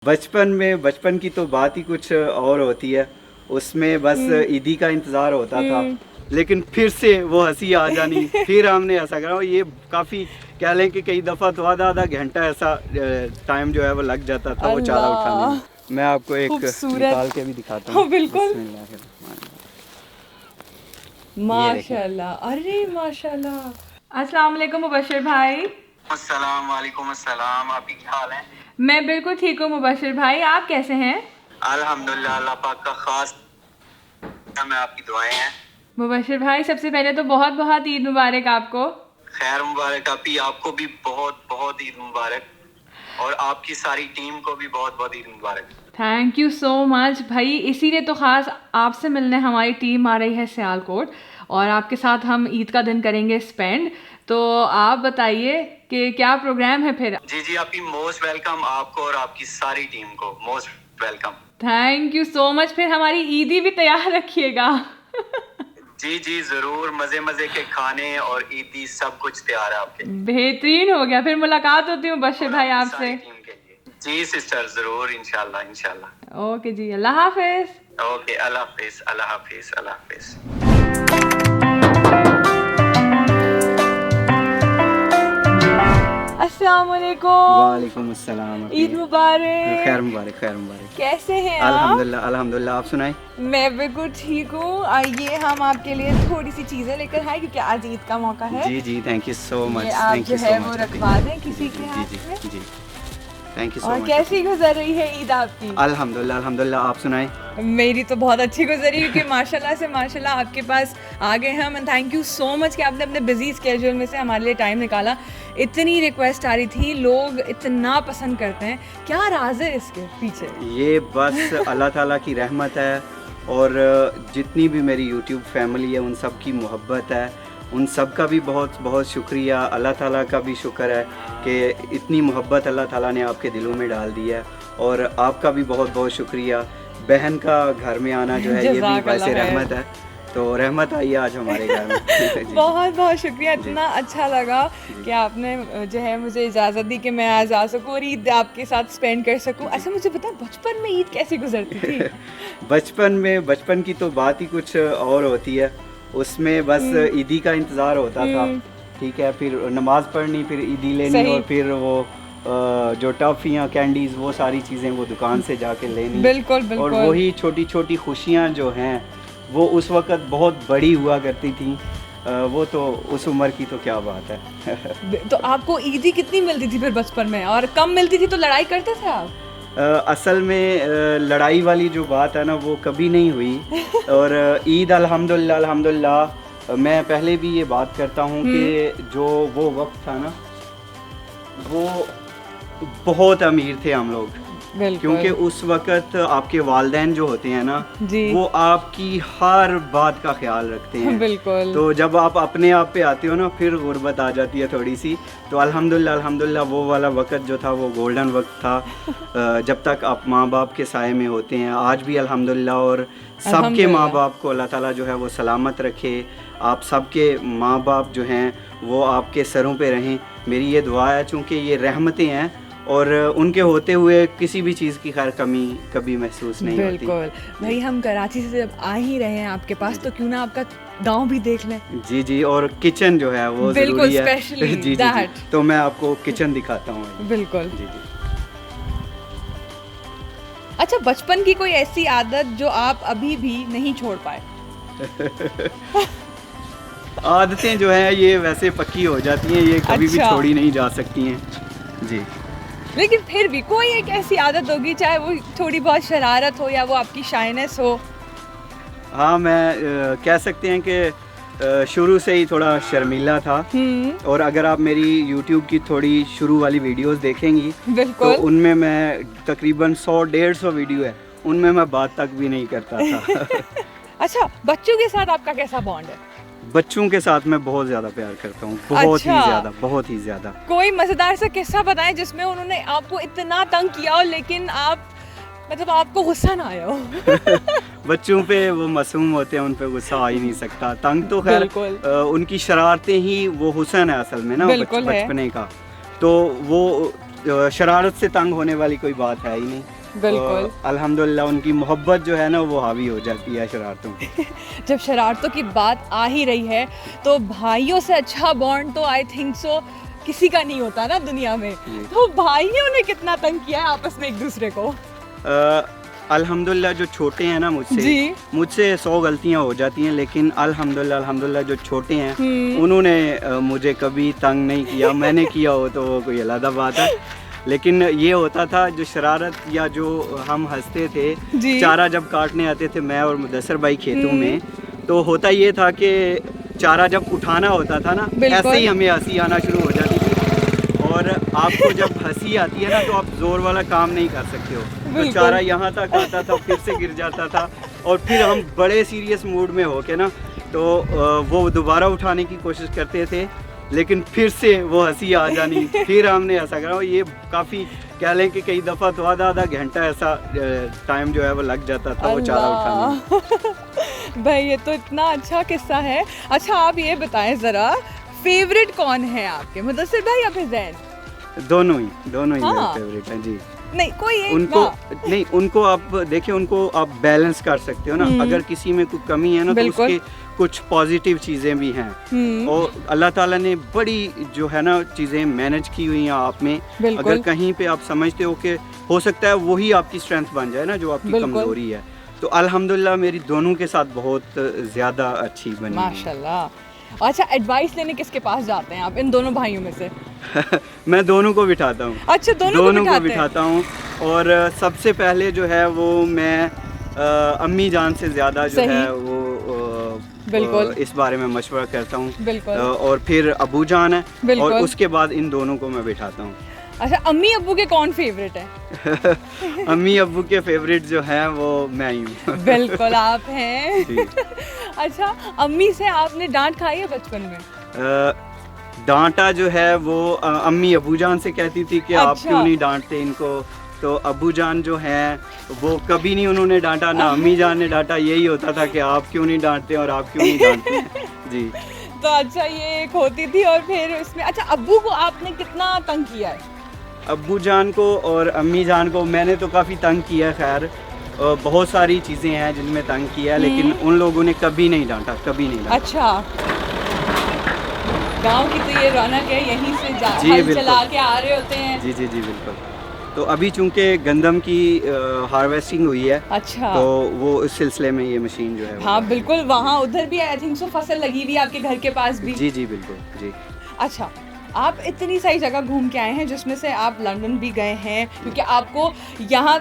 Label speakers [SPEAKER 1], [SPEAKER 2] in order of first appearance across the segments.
[SPEAKER 1] बचपन की तो बात ही कुछ और होती है। उसमें बस ईदी का इंतज़ार होता था, लेकिन फिर से वो हंसी आ जानी, फिर हमने ऐसा करा। ये काफ़ी कह लें कि कई दफ़ा तो आधा घंटा ऐसा टाइम जो है वो लग जाता था वो चारा उठाने में। मैं आपको एक निकाल के भी दिखाता हूँ।
[SPEAKER 2] बिल्कुल माशाल्लाह। अरे माशाल्लाह। अस्सलाम वालेकुम मुबशिर भाई।
[SPEAKER 1] अस्सलाम वालेकुम। अस्सलाम। आपकी क्या हाल है?
[SPEAKER 2] मैं बिल्कुल ठीक हूँ मुबशिर भाई, आप कैसे हैं?
[SPEAKER 1] अल्हम्दुलिल्लाह, अल्लाह पाक का खास मैं आपकी दुआएं हैं।
[SPEAKER 2] मुबशिर भाई सबसे पहले तो बहुत बहुत ईद मुबारक आपको।
[SPEAKER 1] खैर मुबारक। आपको भी बहुत बहुत ईद मुबारक, और आपकी सारी टीम को भी बहुत बहुत ईद मुबारक।
[SPEAKER 2] थैंक यू सो मच भाई। इसीलिए तो ख़ास आपसे मिलने हमारी टीम आ रही है सियालकोट, और आपके साथ हम ईद का दिन करेंगे स्पेंड। तो आप बताइए कि क्या प्रोग्राम है फिर?
[SPEAKER 1] जी आपकी मोस्ट वेलकम, आपको और आपकी सारी टीम को most welcome.
[SPEAKER 2] Thank you so much. फिर हमारी ईदी भी तैयार रखिएगा।
[SPEAKER 1] जी जरूर। मजे के खाने और ईदी सब कुछ तैयार है आपके।
[SPEAKER 2] बेहतरीन हो गया। फिर मुलाकात होती है मुबशिर भाई आपसे।
[SPEAKER 1] जी सिस्टर, जरूर, इंशाल्लाह इंशाल्लाह।
[SPEAKER 2] ओके जी, अल्लाह हाफिज।
[SPEAKER 1] ओके, अल्लाह हाफिज, अल्लाह हाफिज, अल्लाह हाफिज।
[SPEAKER 2] अस्सलाम वालेकुम।
[SPEAKER 1] वालेकुम अस्सलाम।
[SPEAKER 2] ईद मुबारक।
[SPEAKER 1] खैर मुबारक, खैर मुबारक।
[SPEAKER 2] कैसे हैं आप?
[SPEAKER 1] अल्हम्दुलिल्लाह, अल्हम्दुलिल्लाह। आप सुनाएं?
[SPEAKER 2] मैं बिल्कुल ठीक हूँ। ये हम आपके लिए थोड़ी सी चीजें लेकर आए क्योंकि आज ईद का मौका है।
[SPEAKER 1] जी थैंक यू सो मच।
[SPEAKER 2] ये आप जो है वो रखवा दें किसी के हाथ में।
[SPEAKER 1] जी थैंक यू सो
[SPEAKER 2] और
[SPEAKER 1] मच।
[SPEAKER 2] कैसी गुजर रही है ईद आपकी?
[SPEAKER 1] अल्हम्दुलिल्लाह, अल्हम्दुलिल्लाह। आप सुनाएं?
[SPEAKER 2] मेरी तो बहुत अच्छी गुजरी क्योंकि माशाल्लाह से माशाल्लाह आपके पास आ गए हम। And thank you so much कि आपने अपने बिजी स्केड्यूल में से हमारे लिए टाइम निकाला। इतनी रिक्वेस्ट आ रही थी, लोग इतना पसंद करते हैं। क्या राज है इसके पीछे?
[SPEAKER 1] ये बस अल्लाह ताला की रहमत है, और जितनी भी मेरी यूट्यूब फैमिली है उन सब की मोहब्बत है। उन सब का भी बहुत बहुत शुक्रिया। अल्लाह ताला का भी शुक्र है कि इतनी मोहब्बत अल्लाह ताला ने आपके दिलों में डाल दी है, और आपका भी बहुत बहुत शुक्रिया। बहन का घर में आना जो है ये भी वैसे रहमत है, तो रहमत आई आज हमारे घर में।
[SPEAKER 2] बहुत बहुत शुक्रिया। इतना अच्छा लगा कि आपने जो है मुझे इजाज़त दी कि मैं आज आ सकूँ और ईद आपके साथ स्पेंड कर सकूँ। अच्छा मुझे बता, बचपन में ईद कैसे गुजरती थी?
[SPEAKER 1] बचपन की तो बात ही कुछ और होती है। उसमें बस ईदी का इंतज़ार होता था, ठीक है। फिर नमाज पढ़नी, फिर ईदी लेनी, और फिर वो जो टॉफ़ियाँ, कैंडीज़, वो सारी चीज़ें वो दुकान से जाके लेनी।
[SPEAKER 2] बिल्कुल।
[SPEAKER 1] और वही छोटी छोटी खुशियाँ जो हैं वो उस वक़्त बहुत बड़ी हुआ करती थी। वो तो उस उम्र की तो क्या बात है।
[SPEAKER 2] तो आपको ईदी कितनी मिलती थी फिर बचपन में? और कम मिलती थी तो लड़ाई करते थे आप?
[SPEAKER 1] असल में लड़ाई वाली जो बात है ना वो कभी नहीं हुई। और ईद अल्हम्दुलिल्लाह, अल्हम्दुलिल्लाह। मैं पहले भी ये बात करता हूँ कि जो वो वक्त था ना, वो बहुत अमीर थे हम लोग, क्योंकि उस वक़्त आपके वालिदैन जो होते हैं ना वो आपकी हर बात का ख्याल रखते हैं।
[SPEAKER 2] बिल्कुल।
[SPEAKER 1] तो जब आप अपने आप पे आते हो ना, फिर गुर्बत आ जाती है थोड़ी सी। तो अल्हम्दुलिल्लाह, अल्हम्दुलिल्लाह वो वाला वक़्त जो था वो गोल्डन वक्त था, जब तक आप माँ बाप के साए में होते हैं। आज भी अल्हम्दुलिल्लाह, और सबके माँ बाप को अल्लाह ताला जो है वो सलामत रखे। आप सबके माँ बाप जो हैं वो आपके सरों पे रहें, मेरी ये दुआ है। चूँकि ये रहमतें हैं, और उनके होते हुए किसी भी चीज़ की खैर कमी कभी महसूस नहीं होती।
[SPEAKER 2] बिल्कुल भाई। हम कराची से जब आ ही रहे हैं आपके पास, तो क्यों ना आपका गांव भी देख लें।
[SPEAKER 1] जी और किचन जो है वो
[SPEAKER 2] बिल्कुल
[SPEAKER 1] ज़रूरी है।
[SPEAKER 2] स्पेशली
[SPEAKER 1] जी तो मैं आपको किचन दिखाता हूँ।
[SPEAKER 2] बिल्कुल।
[SPEAKER 1] जी
[SPEAKER 2] अच्छा, बचपन की कोई ऐसी आदत जो आप अभी भी नहीं छोड़ पाए?
[SPEAKER 1] आदतें जो हैं ये वैसे पक्की हो जाती हैं, ये कभी भी छोड़ी नहीं जा सकती हैं। जी,
[SPEAKER 2] लेकिन फिर भी कोई एक ऐसी आदत होगी, चाहे वो थोड़ी बहुत शरारत हो या वो आपकी शाइनेस हो।
[SPEAKER 1] हाँ, मैं कह सकते हैं कि शुरू से ही थोड़ा शर्मीला था। और अगर आप मेरी YouTube की थोड़ी शुरू वाली वीडियोस देखेंगी तो उनमें मैं तकरीबन 100-150 वीडियो है, उनमें मैं बात तक भी नहीं करता था।
[SPEAKER 2] अच्छा, बच्चों के साथ आपका कैसा बॉन्ड है?
[SPEAKER 1] बच्चों के साथ मैं बहुत ज़्यादा प्यार करता हूँ, बहुत ही ज़्यादा।
[SPEAKER 2] कोई मज़ेदार सा किस्सा बताएं जिसमें उन्होंने आपको इतना तंग किया हो लेकिन आप मतलब आपको गुस्सा ना आया हो।
[SPEAKER 1] बच्चों पे वो मासूम होते हैं, उन पे गुस्सा आ ही नहीं सकता। तंग तो खैर उनकी शरारतें ही वो हुस्न है असल में ना, बचपने का। तो वो शरारत से तंग होने वाली कोई बात है ही नहीं।
[SPEAKER 2] बिल्कुल।
[SPEAKER 1] अल्हम्दुलिल्लाह उनकी मोहब्बत जो है ना वो हावी हो जाती है शरारतों पे।
[SPEAKER 2] जब शरारतों की बात आ ही रही है तो भाइयों से अच्छा बॉन्ड तो आई थिंक सो किसी का नहीं होता ना दुनिया में। तो भाइयों ने कितना तंग किया है आपस में एक दूसरे को?
[SPEAKER 1] अल्हम्दुलिल्लाह जो छोटे हैं ना मुझसे 100 गलतियां हो जाती हैं, लेकिन अल्हम्दुलिल्लाह जो छोटे हैं उन्होंने मुझे कभी तंग नहीं किया। मैंने किया हो तो वो कोई अलग बात है, लेकिन ये होता था जो शरारत या जो हम हंसते थे, चारा जब काटने आते थे मैं और मुदस्सर भाई खेतों में, तो होता ये था कि चारा जब उठाना होता था ना, ऐसे ही हमें हंसी आना शुरू हो जाती थी। और आपको जब हंसी आती है ना तो आप जोर वाला काम नहीं कर सकते हो, तो चारा यहाँ तक आता था, फिर से गिर जाता था, और फिर हम बड़े सीरियस मूड में होके ना तो वो दोबारा उठाने की कोशिश करते थे, लेकिन फिर से वो हंसी आ जानी, फिर हमने ऐसा करा। ये काफ़ी कह लें कि कई दफ़ा तो आधा घंटा ऐसा टाइम जो है वो लग जाता था वो चारा उठाने।
[SPEAKER 2] भाई ये तो इतना अच्छा किस्सा है। अच्छा आप ये बताएं ज़रा, फेवरेट कौन है आपके, मुदस्सिर भाई या फिर ज़ैन?
[SPEAKER 1] दोनों ही मेरे फेवरेट हैं जी।
[SPEAKER 2] नहीं कोई एक
[SPEAKER 1] नहीं, उनको आप देखिए, उनको आप बैलेंस कर सकते हो ना। अगर किसी में कोई कमी है ना तो उसके कुछ पॉजिटिव चीज़ें भी हैं, और अल्लाह ताला ने बड़ी जो है ना चीज़ें मैनेज की हुई हैं आप में। अगर कहीं पे आप समझते हो कि हो सकता है वही आपकी स्ट्रेंथ बन जाए ना जो आपकी कमजोरी है, तो अल्हम्दुलिल्लाह मेरी दोनों के साथ बहुत ज़्यादा अच्छी बनी
[SPEAKER 2] माशाल्लाह। अच्छा एडवाइस लेने किसके पास जाते हैं आप इन दोनों भाइयों में से?
[SPEAKER 1] मैं दोनों को बिठाता हूँ।
[SPEAKER 2] अच्छा दोनों को
[SPEAKER 1] बिठाता हूँ, और सबसे पहले जो है वो मैं अम्मी जान से ज़्यादा जो है वो
[SPEAKER 2] बिल्कुल
[SPEAKER 1] इस बारे में मशवरा करता हूँ,
[SPEAKER 2] बिल्कुल।
[SPEAKER 1] और फिर अबू जान है, और उसके बाद इन दोनों को मैं बिठाता हूँ।
[SPEAKER 2] अच्छा अम्मी अब्बू के कौन फेवरेट है?
[SPEAKER 1] अम्मी अब्बू के फेवरेट जो हैं वो मैं ही हूँ।
[SPEAKER 2] बिल्कुल आप हैं। अच्छा अम्मी से आपने डांट खाई है बचपन में?
[SPEAKER 1] डांटा जो है वो अम्मी अबू जान से कहती थी कि आप क्यों नहीं डांटते इनको, तो अबू जान जो हैं वो कभी नहीं उन्होंने डांटा, ना अम्मी जान ने डांटा। यही होता था कि आप क्यों नहीं डांटते और आप क्यों नहीं डांटते जी।
[SPEAKER 2] तो अच्छा ये एक होती थी, और फिर उसमें अच्छा अब्बू को आपने कितना तंग किया है?
[SPEAKER 1] अब्बू जान को और अम्मी जान को मैंने तो काफ़ी तंग किया है। खैर बहुत सारी चीज़ें हैं जिनमें तंग किया है, लेकिन उन लोगों ने कभी नहीं डांटा, कभी नहीं डांटा।
[SPEAKER 2] अच्छा गांव की तो ये रौनक है, यहीं से हल चला के आ रहे होते हैं।
[SPEAKER 1] जी बिल्कुल। तो अभी चूंकि गंदम की हार्वेस्टिंग हुई है,
[SPEAKER 2] अच्छा,
[SPEAKER 1] तो वो इस सिलसिले में ये मशीन जो है
[SPEAKER 2] हाँ बिल्कुल, वहाँ उधर भी आई थिंक सो फसल लगी हुई है आपके घर के पास भी।
[SPEAKER 1] जी बिल्कुल जी।
[SPEAKER 2] अच्छा आप इतनी सारी जगह घूम के आए हैं, जिसमें से आप लंदन भी गए हैं, क्योंकि आपको यहाँ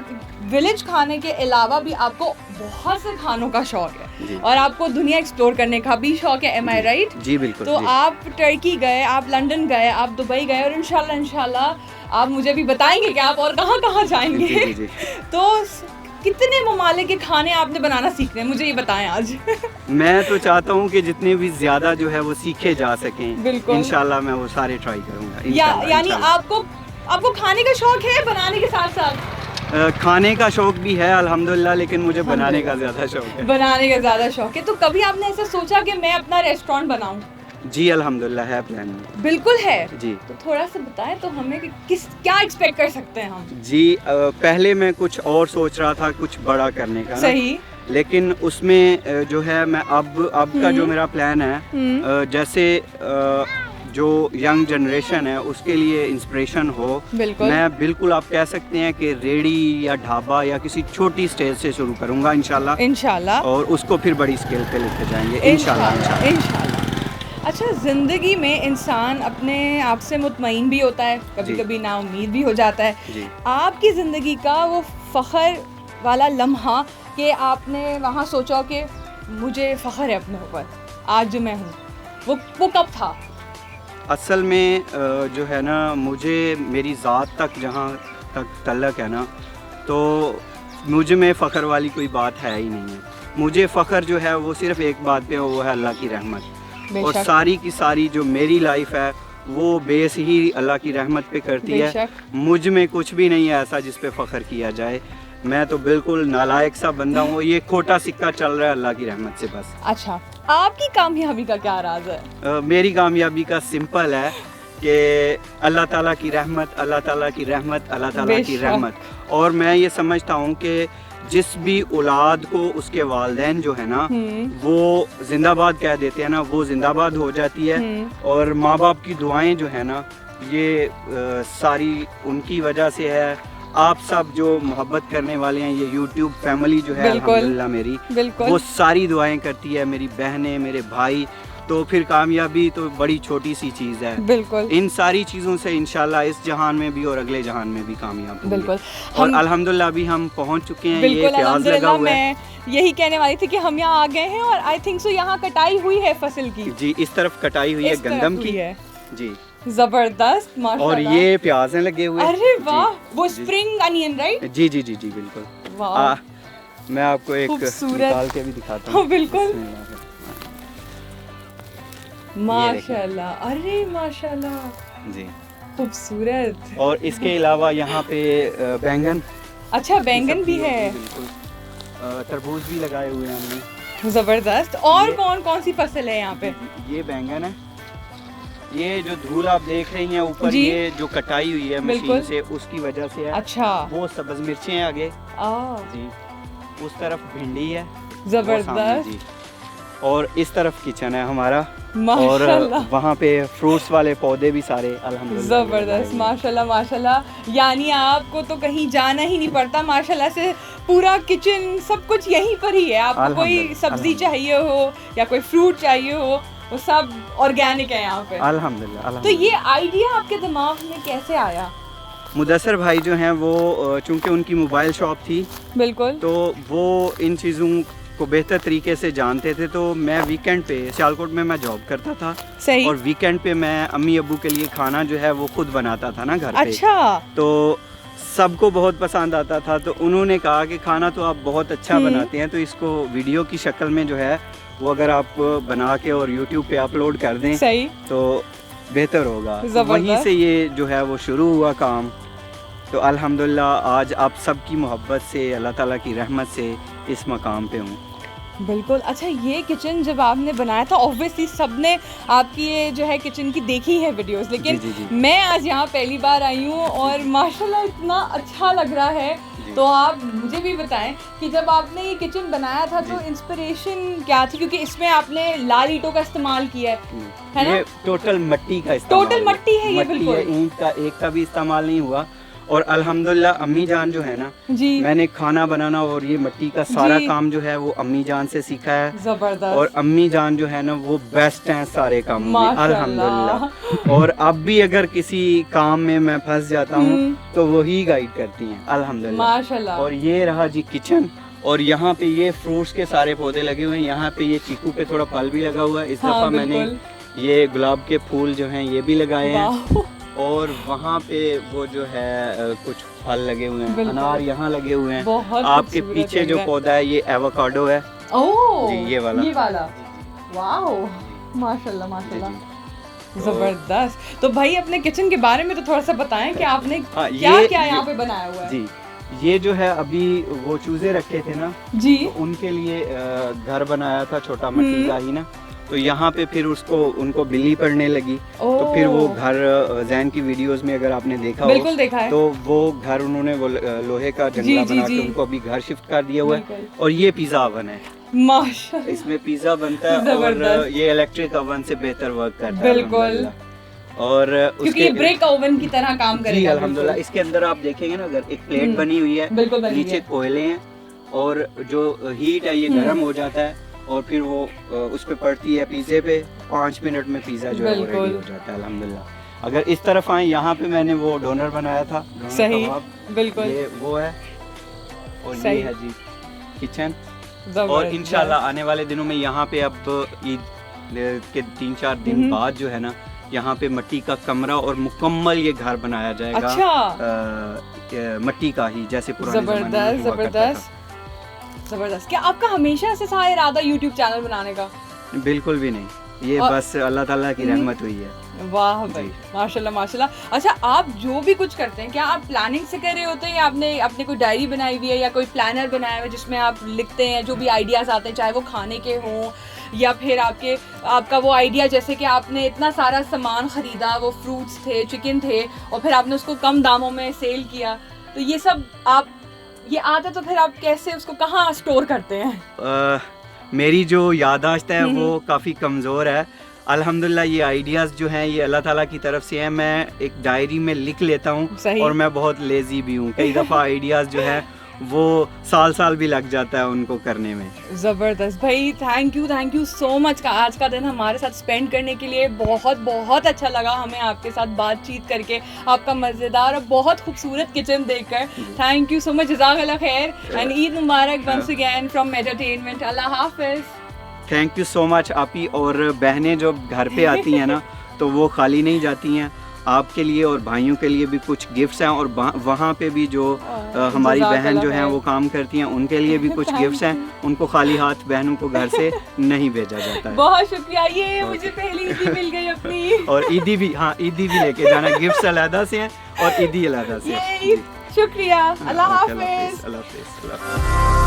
[SPEAKER 2] विलेज खाने के अलावा भी आपको बहुत से खानों का शौक है, और आपको दुनिया एक्सप्लोर करने का भी शौक है। एम आई राइट?
[SPEAKER 1] जी बिल्कुल।
[SPEAKER 2] तो आप टर्की गए, आप लंदन गए, आप दुबई गए, और इंशाल्लाह आप मुझे भी बताएंगे कि आप और कहाँ जाएंगे। जी। तो कितने ममालिक के खाने आपने बनाना सीखने हैं, मुझे ये बताएं आज। मैं
[SPEAKER 1] तो चाहता हूँ कि जितने भी ज्यादा जो है वो सीखे जा सकें।
[SPEAKER 2] बिल्कुल
[SPEAKER 1] इंशाल्लाह मैं वो सारे ट्राई करूँगा।
[SPEAKER 2] यानी आपको खाने का शौक है, बनाने के साथ साथ?
[SPEAKER 1] खाने का शौक भी है अल्हम्दुलिल्लाह, लेकिन मुझे बनाने का ज़्यादा शौक है।
[SPEAKER 2] तो कभी आपने ऐसा सोचा कि मैं अपना रेस्टोरेंट बनाऊं?
[SPEAKER 1] जी अल्हम्दुलिल्लाह है प्लान में।
[SPEAKER 2] बिल्कुल है
[SPEAKER 1] जी।
[SPEAKER 2] तो थोड़ा सा बताएं तो हमें कि क्या एक्सपेक्ट कर सकते हैं हम?
[SPEAKER 1] जी पहले मैं कुछ और सोच रहा था, कुछ बड़ा करने का।
[SPEAKER 2] सही।
[SPEAKER 1] लेकिन उसमें जो है मैं अब का जो मेरा प्लान है, जैसे जो यंग जनरेशन है उसके लिए इंस्पिरेशन हो। मैं बिल्कुल आप कह सकते हैं कि रेडी या ढाबा या किसी छोटी स्टेज से शुरू करूंगा इंशाल्लाह, और उसको फिर बड़ी स्केल पे लेके जाएंगे इंशाल्लाह।
[SPEAKER 2] अच्छा ज़िंदगी में इंसान अपने आप से मुतमईन भी होता है, कभी कभी ना उम्मीद भी हो जाता है। आपकी ज़िंदगी का वो फ़ख्र वाला लम्हा कि आपने वहाँ सोचा कि मुझे फ़ख्र है अपने ऊपर, आज जो मैं हूँ, वो कब था?
[SPEAKER 1] असल में जो है ना, मुझे मेरी ज़ात तक जहाँ तक तल्लक है ना, तो मुझ में फ़ख्र वाली कोई बात है ही नहीं है। मुझे फ़ख्र जो है वो सिर्फ़ एक बात पे, वो है अल्लाह की रहमत। और सारी की सारी जो मेरी लाइफ है वो बेस ही अल्लाह की रहमत पे करती है। मुझ में कुछ भी नहीं है ऐसा जिस पे फ़ख्र किया जाए। मैं तो बिल्कुल नालायक सा बंदा हूँ, ये खोटा सिक्का चल रहा है अल्लाह की रहमत से बस।
[SPEAKER 2] अच्छा आपकी कामयाबी का क्या राज है?
[SPEAKER 1] मेरी कामयाबी का सिंपल है कि अल्लाह ताला की रहमत, अल्लाह ताला की रहमत, अल्लाह ताला की
[SPEAKER 2] बेशक।
[SPEAKER 1] रहमत। और मैं ये समझता हूँ कि जिस भी औलाद को उसके वालिदैन जो है ना वो जिंदाबाद कह देते हैं ना, वो जिंदाबाद हो जाती है। और माँ बाप की दुआएं जो है ना ये सारी उनकी वजह से है। आप सब जो मोहब्बत करने वाले हैं, ये यूट्यूब फैमिली जो है
[SPEAKER 2] बिल्कुल।
[SPEAKER 1] अल्हम्दुलिल्लाह मेरी,
[SPEAKER 2] बिल्कुल।
[SPEAKER 1] वो सारी दुआएं करती है, मेरी बहनें, मेरे भाई। तो फिर कामयाबी तो बड़ी छोटी सी चीज़ है।
[SPEAKER 2] बिल्कुल
[SPEAKER 1] इन सारी चीज़ों से इंशाल्लाह इस जहान में भी और अगले जहान में भी कामयाब होंगे।
[SPEAKER 2] बिल्कुल।
[SPEAKER 1] और अल्हम्दुलिल्लाह अभी हम पहुंच चुके हैं। ये
[SPEAKER 2] बिल्कुल
[SPEAKER 1] प्याज लगा
[SPEAKER 2] अल्हम्दुलिल्लाह,
[SPEAKER 1] हुआ है
[SPEAKER 2] मैं यही कहने वाली थी कि हम यहाँ आ गए हैं और आई थिंक सो यहाँ कटाई हुई है फसल की।
[SPEAKER 1] जी, इस तरफ कटाई हुई है
[SPEAKER 2] इस तरफ
[SPEAKER 1] गंदम
[SPEAKER 2] हुई
[SPEAKER 1] की
[SPEAKER 2] है।
[SPEAKER 1] जी।
[SPEAKER 2] जबरदस्त
[SPEAKER 1] और
[SPEAKER 2] माशाल्लाह।
[SPEAKER 1] ये प्याज हैं लगे हुए।
[SPEAKER 2] अरे
[SPEAKER 1] जी,
[SPEAKER 2] वाह, वो
[SPEAKER 1] जी।
[SPEAKER 2] Spring onion right?
[SPEAKER 1] जी जी जी जी बिल्कुल।
[SPEAKER 2] वाह
[SPEAKER 1] मैं आपको एक
[SPEAKER 2] खूबसूरत।
[SPEAKER 1] निकाल के भी दिखाता
[SPEAKER 2] हाँ,
[SPEAKER 1] हूँ।
[SPEAKER 2] बिल्कुल।
[SPEAKER 1] बिस्मिल्लाह।
[SPEAKER 2] माशाल्लाह, अरे माशाल्लाह,
[SPEAKER 1] जी।
[SPEAKER 2] खूबसूरत।
[SPEAKER 1] और इसके अलावा यहाँ पे बैंगन,
[SPEAKER 2] अच्छा बैंगन
[SPEAKER 1] सब्जी
[SPEAKER 2] भी है।
[SPEAKER 1] बिल्कुल। तरबूज भी लगाए हुए हैं हमने।
[SPEAKER 2] जबरदस्त। और
[SPEAKER 1] ये-
[SPEAKER 2] कौन कौन सी फसल है यहाँ पे?
[SPEAKER 1] ये बैंगन है। ये जो धूल आप देख रही हैं ऊपर,
[SPEAKER 2] जी।
[SPEAKER 1] ये जो कटाई हुई है मशीन
[SPEAKER 2] बिल्कुल।
[SPEAKER 1] से, उसकी वजह से है।
[SPEAKER 2] अच्छा।
[SPEAKER 1] वो सब्ज मिर्चें हैं आगे
[SPEAKER 2] आ,
[SPEAKER 1] जी। उस तरफ भिंडी है वो सामने
[SPEAKER 2] जबरदस्त।
[SPEAKER 1] जी। और इस तरफ किचन है हमारा। और
[SPEAKER 2] माशाल्लाह,
[SPEAKER 1] वहाँ पे फ्रूट्स वाले पौधे भी सारे अल्हम्दुलिल्लाह
[SPEAKER 2] जबरदस्त। माशाल्लाह माशाल्लाह, यानी आपको तो कहीं जाना ही नहीं पड़ता माशाल्लाह से। पूरा किचन सब कुछ यहीं पर ही है। आपको कोई
[SPEAKER 1] अल्हम्दुलिल्लाह,
[SPEAKER 2] सब्जी चाहिए हो या कोई फ्रूट चाहिए हो, वो सब ऑर्गेनिक है यहाँ पे।
[SPEAKER 1] अल्हम्दुलिल्लाह
[SPEAKER 2] तो
[SPEAKER 1] अल्हम्दुलिल्लाह।
[SPEAKER 2] ये आइडिया आपके दिमाग में कैसे आया?
[SPEAKER 1] मुदस्सर भाई जो हैं वो चूंकि उनकी मोबाइल शॉप थी,
[SPEAKER 2] बिल्कुल।
[SPEAKER 1] तो वो इन चीज़ों को बेहतर तरीके से जानते थे। तो मैं वीकेंड पे सियालकोट में मैं जॉब करता था
[SPEAKER 2] सही।
[SPEAKER 1] और वीकेंड पे मैं अम्मी अब्बू के लिए खाना जो है वो खुद बनाता था ना घर पे।
[SPEAKER 2] अच्छा।
[SPEAKER 1] तो सबको बहुत पसंद आता था। तो उन्होंने कहा कि खाना तो आप बहुत अच्छा बनाते हैं, तो इसको वीडियो की शक्ल में जो है वो अगर आप बना के और यूट्यूब पे अपलोड कर दें
[SPEAKER 2] सही।
[SPEAKER 1] तो बेहतर होगा। तो
[SPEAKER 2] ज़बरदस्त।
[SPEAKER 1] वहीं से ये जो है वो शुरू हुआ काम। तो अल्हम्दुलिल्लाह आज आप सबकी मोहब्बत से, अल्लाह ताला की रहमत से इस मकाम पे हूँ।
[SPEAKER 2] बिल्कुल। अच्छा, ये किचन जब आपने बनाया था, ऑब्वियसली सबने आपकी ये जो है किचन की देखी है वीडियोस, लेकिन
[SPEAKER 1] जी, जी, जी।
[SPEAKER 2] मैं आज यहाँ पहली बार आई हूँ और माशाल्लाह इतना अच्छा लग रहा है।
[SPEAKER 1] जी।
[SPEAKER 2] तो आप मुझे भी बताएं कि जब आपने ये किचन बनाया था तो
[SPEAKER 1] जी।
[SPEAKER 2] इंस्पिरेशन क्या थी? क्योंकि इसमें आपने लाल ईंटों का इस्तेमाल किया है ना?
[SPEAKER 1] ये टोटल मिट्टी का इस्तेमाल
[SPEAKER 2] टोटल मिट्टी है ये, बिल्कुल।
[SPEAKER 1] ईंट का एक का भी इस्तेमाल नहीं हुआ। और अल्हम्दुलिल्लाह अम्मी जान जो है ना,
[SPEAKER 2] जी।
[SPEAKER 1] मैंने खाना बनाना और ये मिट्टी का सारा
[SPEAKER 2] जी।
[SPEAKER 1] काम जो है वो अम्मी जान से सीखा है।
[SPEAKER 2] जबरदस्त।
[SPEAKER 1] और अम्मी जान जो है ना वो बेस्ट हैं सारे कामों में
[SPEAKER 2] माशाल्लाह।
[SPEAKER 1] अल्हम्दुलिल्लाह। और अब भी अगर किसी काम में मैं फंस जाता हूँ तो वही गाइड करती हैं अल्हम्दुलिल्लाह।
[SPEAKER 2] माशाल्लाह।
[SPEAKER 1] और ये रहा जी किचन। और यहाँ पे ये फ्रूट्स के सारे पौधे लगे हुए हैं। यहाँ पे ये चीकू पे थोड़ा फल भी लगा हुआ है। इस
[SPEAKER 2] हाँ,
[SPEAKER 1] दफ़ा मैंने
[SPEAKER 2] बिल्कुल।
[SPEAKER 1] ये गुलाब के फूल जो हैं ये भी लगाए हैं।
[SPEAKER 2] वाह।
[SPEAKER 1] और वहाँ पे वो जो है कुछ फल लगे हुए हैं।
[SPEAKER 2] बिल्कुल।
[SPEAKER 1] अनार यहाँ लगे हुए हैं।
[SPEAKER 2] बहुत
[SPEAKER 1] आपके
[SPEAKER 2] खूबसूरत
[SPEAKER 1] पीछे
[SPEAKER 2] लग
[SPEAKER 1] जो
[SPEAKER 2] रहा है।
[SPEAKER 1] पौधा है ये एवोकाडो है।
[SPEAKER 2] ओह,
[SPEAKER 1] जी, ये वाला।
[SPEAKER 2] ये वाला। वाओ, माशाल्लाह
[SPEAKER 1] जी,
[SPEAKER 2] माशाल्लाह,
[SPEAKER 1] जी।
[SPEAKER 2] जबरदस्त। तो भाई अपने किचन के बारे में तो थोड़ा सा बताएं कि आपने
[SPEAKER 1] हाँ,
[SPEAKER 2] क्या
[SPEAKER 1] ये-
[SPEAKER 2] क्या
[SPEAKER 1] ये-
[SPEAKER 2] यहाँ पे बनाया हुआ है?
[SPEAKER 1] जी, ये जो है अभी वो चूजे रखे थे ना,
[SPEAKER 2] जी।
[SPEAKER 1] तो उनके लिए घर बनाया था छोटा मिट्टी का ही ना। तो यहाँ पे फिर उसको उनको बिल्ली पड़ने लगी। तो फिर वो
[SPEAKER 2] ओह,
[SPEAKER 1] घर जैन की वीडियोस में अगर आपने देखा हो
[SPEAKER 2] बिल्कुल देखा है।
[SPEAKER 1] तो वो घर उन्होंने वो लोहे का
[SPEAKER 2] जी,
[SPEAKER 1] जंगला
[SPEAKER 2] जी,
[SPEAKER 1] बना
[SPEAKER 2] जी।
[SPEAKER 1] के उनको अभी घर शिफ्ट कर दिया हुआ है।
[SPEAKER 2] बिल्कुल।
[SPEAKER 1] और ये पिज्जा ओवन है,
[SPEAKER 2] माशाल्लाह,
[SPEAKER 1] इसमें पिज्जा बनता है। और
[SPEAKER 2] जबरदस्त।
[SPEAKER 1] ये इलेक्ट्रिक ओवन से बेहतर वर्क करता है
[SPEAKER 2] बिल्कुल।
[SPEAKER 1] अल्हम्दुलिल्लाह। और
[SPEAKER 2] क्योंकि ये ब्रेक ओवन की तरह काम
[SPEAKER 1] जी
[SPEAKER 2] करेगा।
[SPEAKER 1] अल्हम्दुलिल्लाह।
[SPEAKER 2] बिल्कुल।
[SPEAKER 1] इसके अंदर आप देखेंगे ना, अगर एक प्लेट बनी हुई है,
[SPEAKER 2] बिल्कुल बनी हुई
[SPEAKER 1] नीचे
[SPEAKER 2] है।
[SPEAKER 1] कोयले हैं और जो हीट है ये गर्म हो जाता है और फिर वो उस पे पड़ती है पिज़्ज़े पे। 5 मिनट में पिज़्ज़ा जो है वो
[SPEAKER 2] बिल्कुल।
[SPEAKER 1] रेडी हो जाता है अल्हम्दुलिल्लाह। अगर इस तरफ आए, यहाँ पे मैंने वो डोनर बनाया था, डोनर
[SPEAKER 2] सही,
[SPEAKER 1] कबाब,
[SPEAKER 2] बिल्कुल
[SPEAKER 1] ये वो है। और
[SPEAKER 2] सही।
[SPEAKER 1] ये है जी किचन। और
[SPEAKER 2] जबरदस्त।
[SPEAKER 1] इंशाल्लाह आने वाले दिनों में यहाँ पे अब ईद के 3-4 दिन बाद जो है ना, यहाँ पे मिट्टी का कमरा और मुकम्मल ये घर बनाया जाएगा।
[SPEAKER 2] अच्छा।
[SPEAKER 1] मिट्टी का ही, जैसे पुराने ज़माने में
[SPEAKER 2] जबरदस्त
[SPEAKER 1] हुआ करता
[SPEAKER 2] जबरदस्त जबरदस्त। क्या आपका हमेशा से था इरादा यूट्यूब चैनल बनाने का?
[SPEAKER 1] था। बिल्कुल भी नहीं, ये
[SPEAKER 2] और-
[SPEAKER 1] बस अल्लाह ताला की रहमत हुई है।
[SPEAKER 2] वाह भाई,
[SPEAKER 1] जी।
[SPEAKER 2] माशाल्लाह माशाल्लाह। अच्छा, आप जो भी कुछ करते हैं क्या आप प्लानिंग से कर रहे होते हैं या आपने अपने कोई डायरी बनाई हुई है या कोई प्लानर बनाया हुआ है जिसमें आप लिखते हैं जो भी आइडियाज आते हैं, चाहे वो खाने के हों या फिर आपका वो आइडिया, जैसे कि आपने इतना सारा सामान ख़रीदा, वो फ्रूट्स थे, चिकन थे, और फिर आपने उसको कम दामों में सेल किया, तो ये सब ये आता तो फिर आप कैसे उसको कहाँ स्टोर करते हैं?
[SPEAKER 1] मेरी जो याददाश्त है वो काफ़ी कमज़ोर है। अल्हम्दुलिल्लाह ये आइडियाज़ जो हैं ये अल्लाह ताला की तरफ से हैं। मैं एक डायरी में लिख लेता हूँ और मैं बहुत लेज़ी भी हूँ। कई दफ़ा आइडियाज़ जो है वो साल भी लग जाता है उनको करने में।
[SPEAKER 2] ज़बरदस्त भाई, थैंक यू सो मच का आज का दिन हमारे साथ स्पेंड करने के लिए। बहुत अच्छा लगा हमें आपके साथ बातचीत करके, आपका मज़ेदार और बहुत खूबसूरत किचन देखकर। थैंक यू सो मच, जज़ाकल्लाह खैर, एंड ईद मुबारक once again from entertainment. Allah हाफिज़।
[SPEAKER 1] थैंक यू सो मच आपी। और बहनें जो घर पे आती हैं ना तो वो खाली नहीं जाती हैं। आपके लिए और भाइयों के लिए भी कुछ गिफ्ट्स हैं, और वहाँ पे भी जो हमारी बहन जो हैं वो काम करती हैं उनके लिए भी कुछ गिफ्ट्स हैं। उनको खाली हाथ बहनों को घर से नहीं भेजा जाता है।
[SPEAKER 2] बहुत शुक्रिया, ये मुझे पहली ईदी मिल गई अपनी।
[SPEAKER 1] और ईदी भी, हाँ ईदी भी लेके जाना। गिफ्ट्स अलहदा से हैं और ईदी अलहदा से।
[SPEAKER 2] शुक्रिया, अल्लाह हाफिज़।
[SPEAKER 1] अल्लाह हाफिज़।